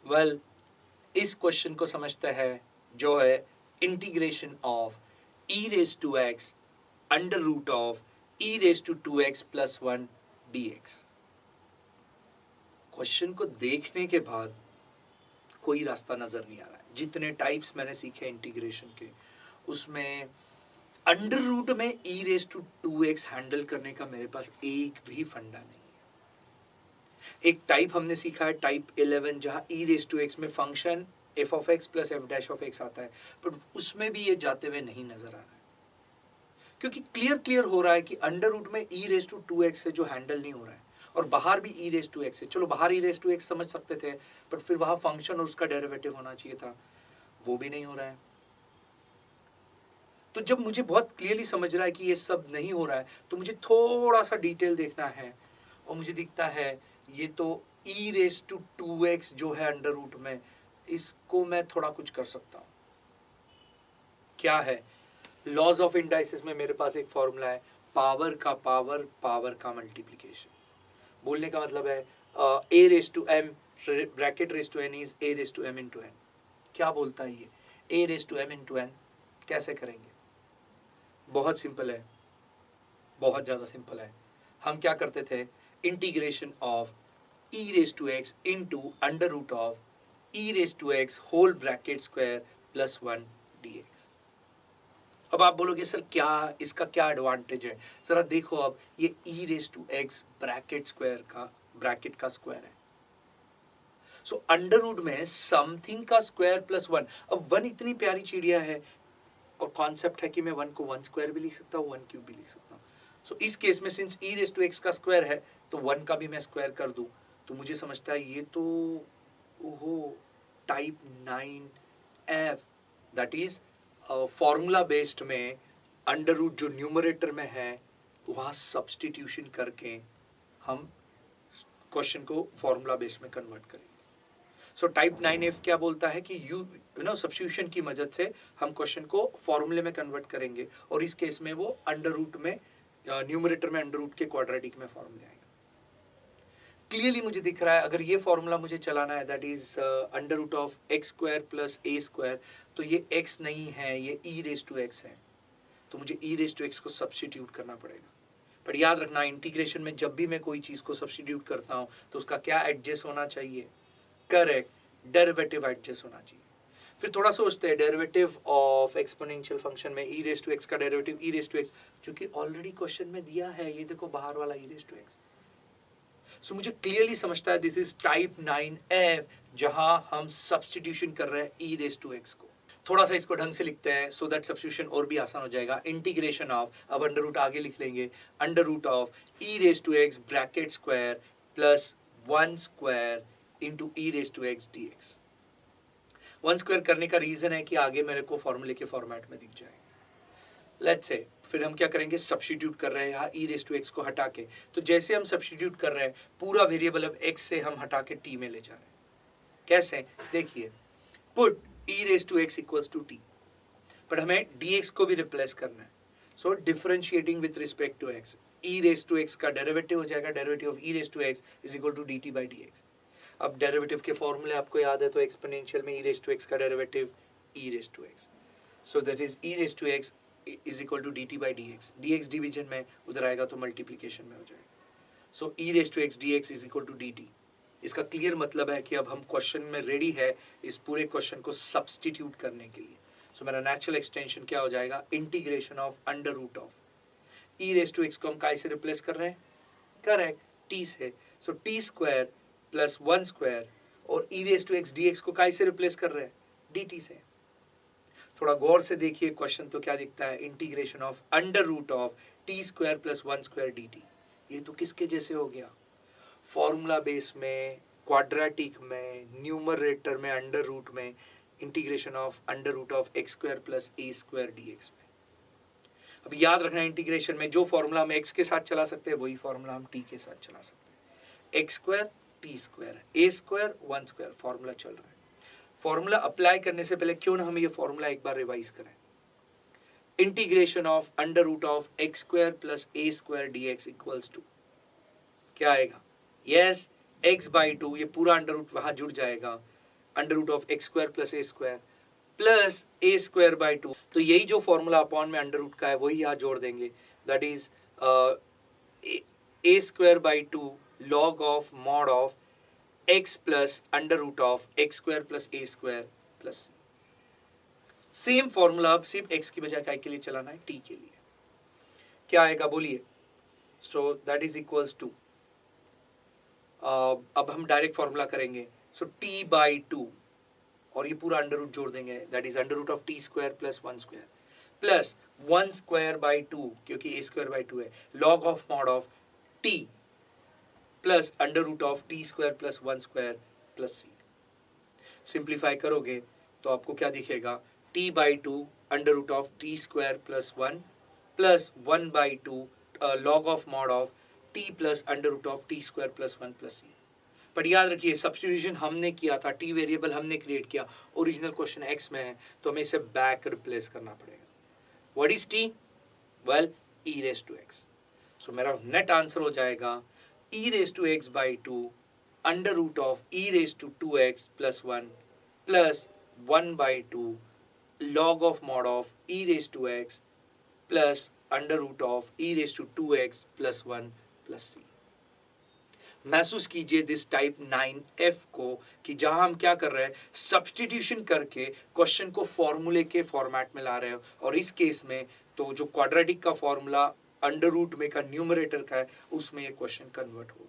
Well इस question को समझते हैं जो है integration of e raise to x under root of e raise to 2x plus 1 dx। Question को देखने के बाद कोई रास्ता नजर नहीं आ रहा है। जितने टाइप्स मैंने सीखे इंटीग्रेशन के, उसमें अंडर रूट में e raise to 2x handle करने का मेरे पास एक भी फंडा नहीं है। एक टाइप हमने सीखा है टाइप 11, जहां e रेज टू x में function f of x plus f dash of x आता है, पर उसमें भी ये जाते हुए नहीं नजर आ रहा है, क्योंकि क्लियर हो रहा है कि अंडर रूट में e रेज टू 2x है जो हैंडल नहीं हो रहा है, और बाहर भी e रेज टू x है। चलो बाहर e रेज टू x समझ सकते थे, बट फिर वहां फंक्शन और उसका डेरिवेटिव होना चाहिए था, वो भी नहीं हो रहा है। तो जब मुझे बहुत क्लियरली समझ रहा है कि ये सब नहीं हो रहा है, तो मुझे थोड़ा सा डिटेल देखना है, और मुझे दिखता है ये तो e रेज टू 2x जो है अंडर रूट में, इसको मैं थोड़ा कुछ कर सकता हूं। क्या है? लॉज ऑफ इंडाइसिस में मेरे पास एक फॉर्मूला है, पावर का मल्टीप्लीकेशन। बोलने का मतलब है a raise to m bracket raise to n is a raise to m into n। क्या बोलता है ये? a raise to m into n। कैसे करेंगे? बहुत सिंपल है, बहुत ज्यादा सिंपल है। हम क्या करते थे? Integration of e raise to x into under root of e raise to x whole bracket square plus 1 dx। अब आप बोलोगे सर क्या इसका क्या एडवांटेज है? जरा देखो, अब ये e raise to x bracket का स्क्वायर है, सो अंडर रूट में समथिंग का स्क्वायर प्लस 1। अब 1 इतनी प्यारी चिड़िया है, और कॉन्सेप्ट है कि मैं 1 को 1 स्क्वायर भी लिख सकता हूँ, 1 क्यूब भी लिख सकता हूँ। सो इस केस में since e raise to x का स्क्वायर है, तो 1 का भी मैं स्क्वायर कर दूं, तो मुझे समझता है ये तो ओहो type 9f, that is formula based में अंडर रूट जो न्यूमरेटर में है वहां सब्स्टिट्यूशन करके हम क्वेश्चन को फॉर्मूला बेस्ड में कन्वर्ट करेंगे। सो टाइप 9f क्या बोलता है कि यू नो सब्स्टिट्यूशन की मदद से हम क्वेश्चन को फॉर्मूले में कन्वर्ट करेंगे, और इस केस में वो अंडर रूट में न्यूमरेटर में अंडर रूट के क्वाड्रेटिक में फॉर्मूले आएगा। क्लियरली मुझे दिख रहा है अगर ये फॉर्मूला मुझे चलाना है, that is under root of x square plus a square, तो ये x नहीं है, ये e रेज टू x है, तो मुझे e रेज टू x को सब्स्टिट्यूट करना पड़ेगा। पर याद रखना, इंटीग्रेशन में जब भी मैं कोई चीज को सब्स्टिट्यूट करता हूं तो उसका क्या एडजस्ट होना चाहिए? करेक्ट, डेरिवेटिव एडजस्ट होना चाहिए। फिर थोड़ा सोचते हैं, डेरिवेटिव ऑफ एक्सपोनेंशियल फंक्शन में e रेज टू x का derivative e raise to x, जो कि ऑलरेडी क्वेश्चन में दिया है, ये देखो बाहर वाला e रेज टू x। सो मुझे क्लियरली समझता है दिस इज टाइप 9f, जहां हम सब्स्टिट्यूशन कर रहे हैं e रेज टू x को। थोड़ा सा इसको ढंग से लिखते हैं सो दैट सब्स्टिट्यूशन और भी आसान हो जाएगा। इंटीग्रेशन ऑफ, अब अंडर रूट आगे लिख लेंगे, under root of e raise to x bracket square plus 1 square into e raise to x dx। 1 square करने का रीजन है कि आगे मेरे को फॉर्मूले के फॉर्मेट में दिख जाएगा। लेट्स से फिर हम क्या करेंगे? सब्स्टिट्यूट कर रहे हैं यहाँ e रेज टू x को हटा के, तो जैसे हम सब्स्टिट्यूट कर रहे हैं पूरा वेरिएबल अब x से हम हटा के t में ले जा रहे हैं। कैसे? देखिए, put e raise to x equals to t, पर हमें dx को भी रिप्लेस करना है, so differentiating with respect to x, e raise to x का डेरिवेटिव हो जाएगा, derivative of e raise to x is equal to dt by dx। अब डेरिवेटिव के फॉर्मूले आपको याद है, तो एक्सपोनेंशियल में e रेज टू x का derivative e raise to x, so that is e raise to x is equal to dt by dx। dx division में उधर आएगा तो मल्टीप्लीकेशन में हो जाएगा, so e raise to x dx is equal to dt। इसका clear मतलब है कि अब हम क्वेश्चन में रेडी है इस पूरे क्वेश्चन को सब्स्टिट्यूट करने के लिए। सो मेरा नेचुरल एक्सटेंशन क्या हो जाएगा? Integration of under root of e raise to x को हम काय से रिप्लेस कर रहे हैं? करेक्ट, t से, so t square plus 1 square, और e raise to x dx को काय से रिप्लेस कर रहे हैं? dt से। थोड़ा गौर से देखिए क्वेश्चन, तो क्या दिखता है? Integration of under root of t square plus 1 square dt। ये तो किसके जैसे हो गया? फॉर्मूला बेस में, क्वाड्रेटिक में, न्यूमरेटर में अंडर रूट में, integration of under root of x square plus a square dx में। अब याद रखना, इंटीग्रेशन में जो फॉर्मूला हम x के साथ चला सकते हैं वही फॉर्मूला हम t के साथ चला सकते हैं। एक्स स्क्वायर टी स्क्वायर, ए स्क्वायर 1 स्क्वायर फॉर्मूला चल रहा है। फॉर्मूला अप्लाई करने से पहले क्यों ना हम ये फॉर्मूला एक बार रिवाइज करें। Integration of under root of x square plus a square dx equals to क्या आएगा? यस, x बाई 2, ये पूरा अंडर रूट वहां जुड़ जाएगा, under root of x square plus a square by 2। तो यही जो फॉर्मूला अपॉन में अंडर रूट का है वही यहाँ जोड़ देंगे, that is a square by 2 log of mod of x plus under root of x square plus a square plus. Same formula अब सिर्फ एक्स की बजाय काय के लिए चलाना है, टी के लिए। क्या आएगा बोलिए? So that is equals to, अब हम डायरेक्ट फॉर्मूला करेंगे, सो टी बाई 2 और ये पूरा अंडर रूट जोड़ देंगे, that is under root of t square plus 1 square plus 1 square by 2 क्योंकि ए स्क्वायर बाई 2 है, log of mod of t plus under root of t square plus 1 square plus c. Simplify करोगे तो आपको क्या दिखेगा, t by 2 under root of t square plus 1 plus 1 by 2 log of mod of t plus under root of t square plus 1 plus C. पर याद रखिए substitution हमने किया था, टी वेरिएबल हमने क्रिएट किया, ओरिजिनल क्वेश्चन एक्स में है तो हमें इसे बैक रिप्लेस करना पड़ेगा। What is T? Well, E raise to X. So मेरा नेट आंसर हो जाएगा E raise to X by 2 under root of E raise to 2x plus 1 plus 1 by 2 log of mod of e raised to x plus under root of e raised to 2x plus 1 plus c। महसूस कीजिए this type 9f को कि जहां हम क्या कर रहे हैं, सब्स्टिट्यूशन करके क्वेश्चन को फॉर्मूले के फॉर्मेट में ला रहे हो, और इस केस में तो जो क्वाड्रेटिक का फॉर्मूला अंडर रूट में का न्यूमरेटर का है उसमें ये क्वेश्चन कन्वर्ट होगा।